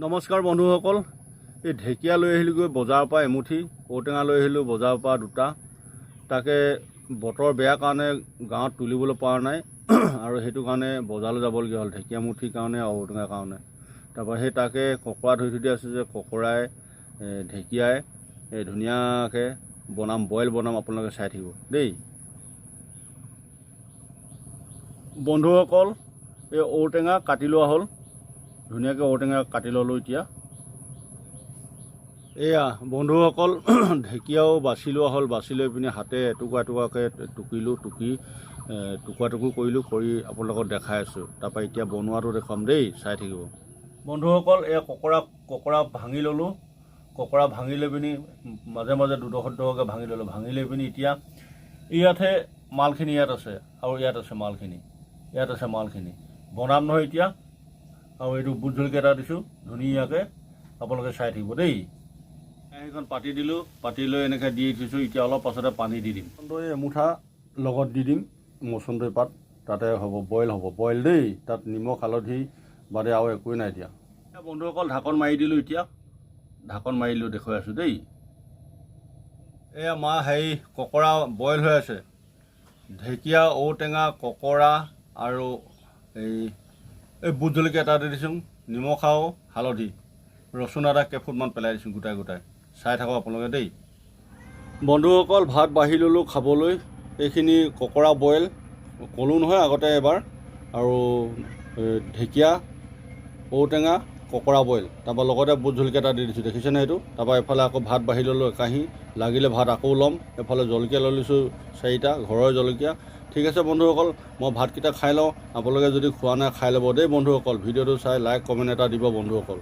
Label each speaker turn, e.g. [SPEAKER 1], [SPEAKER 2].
[SPEAKER 1] নমস্কাৰ বন্ধুসকল, এই ঢেকীয়া লৈ আহিলোগৈ বজাৰৰ পৰা এমুঠি, ঔটেঙা লৈ আহিলোঁ বজাৰৰ পৰা দুটা। তাকে বতৰ বেয়া কাৰণে গাঁৱত তুলিবলৈ পৰা নাই আৰু সেইটো কাৰণে বজাৰলৈ যাবলগীয়া হ'ল, ঢেকীয়া মুঠিৰ কাৰণে আৰু ঔটেঙাৰ কাৰণে। তাৰপৰা সেই তাকে ককৰা ধৰি থৈ আছে যে ককৰাই ঢেকীয়াই ধুনীয়াকৈ বনাম, বইল বনাম, আপোনালোকে চাই থাকিব দেই। বন্ধুসকল, এই ঔটেঙা কাটি লোৱা হ'ল, ধুনীয়াকৈ ঔটেঙা কাটি ল'লোঁ। এতিয়া এয়া বন্ধুসকল, ঢেকীয়াও বাছি লোৱা হ'ল, বাছি লৈ পিনি হাতে এটুকুৰা এটুকুৰাকৈ টুকিলোঁ, টুকি টুকুৰা টুকুৰ কৰিলোঁ, কৰি আপোনালোকক দেখাই আছোঁ। তাৰপৰা এতিয়া বনোৱাটো দেখুৱাম দেই, চাই থাকিব বন্ধুসকল। এয়া ককৰা ভাঙি ল'লোঁ, ককৰা ভাঙি লৈ পিনি মাজে মাজে দুডোখৰ দুডোখৰকৈ ভাঙি ল'লোঁ। ভাঙি লৈ পিনি এতিয়া ইয়াতহে মালখিনি ইয়াত আছে আৰু ইয়াত আছে মালখিনি, ইয়াত আছে মালখিনি বনাম নহয় এতিয়া। আৰু এইটো বুট জলকীয়া এটা দিছোঁ, ধুনীয়াকৈ আপোনালোকে চাই থাকিব দেই। সেইখন পাতি দিলোঁ, পাতি লৈ এনেকৈ দি দিছোঁ। এতিয়া অলপ পাছতে পানী দি দিম, মচন্দৰী এমুঠা লগত দি দিম, মচন্দৰী পাত তাতে হ'ব, বইল হ'ব, বইল দেই। তাত নিমখ হালধি বাদে আৰু একোৱেই নাই দিয়া। বন্ধুসকল ঢাকন মাৰি দিলোঁ, এতিয়া ঢাকন মাৰি দিলোঁ, দেখুৱাই আছোঁ দেই। এয়া ককৰা বইল হৈ আছে, ঢেকীয়া, ঔটেঙা, ককৰা আৰু এই বুট জলকীয়া এটা দি দিছোঁ, নিমখ আৰু হালধি, ৰচুন আদা কেইফুটমান পেলাই দিছোঁ গোটাই গোটাই। চাই থাকক আপোনালোকে দেই। বন্ধুসকল ভাত বাঢ়ি ল'লোঁ খাবলৈ। এইখিনি ককৰা বইল ক'লোঁ নহয় আগতে এবাৰ, আৰু ঢেকীয়া, ঔটেঙা, ককৰা বইল, তাৰপৰা লগতে বুট জলকীয়া এটা দি দিছোঁ, দেখিছেনে সেইটো। তাৰপৰা এফালে আকৌ ভাত বাঢ়ি ল'লোঁ একাহি, লাগিলে ভাত আকৌ ল'ম। এফালে জলকীয়া লৈ লৈছোঁ 4টা, ঘৰৰ জলকীয়া। ঠিক আছে বন্ধুসকল, মই ভাতকেইটা খাই লওঁ, আপোনালোকে যদি খোৱা নাই খাই ল'ব দেই বন্ধুসকল। ভিডিঅ'টো চাই লাইক কমেণ্ট এটা দিব বন্ধুসকল।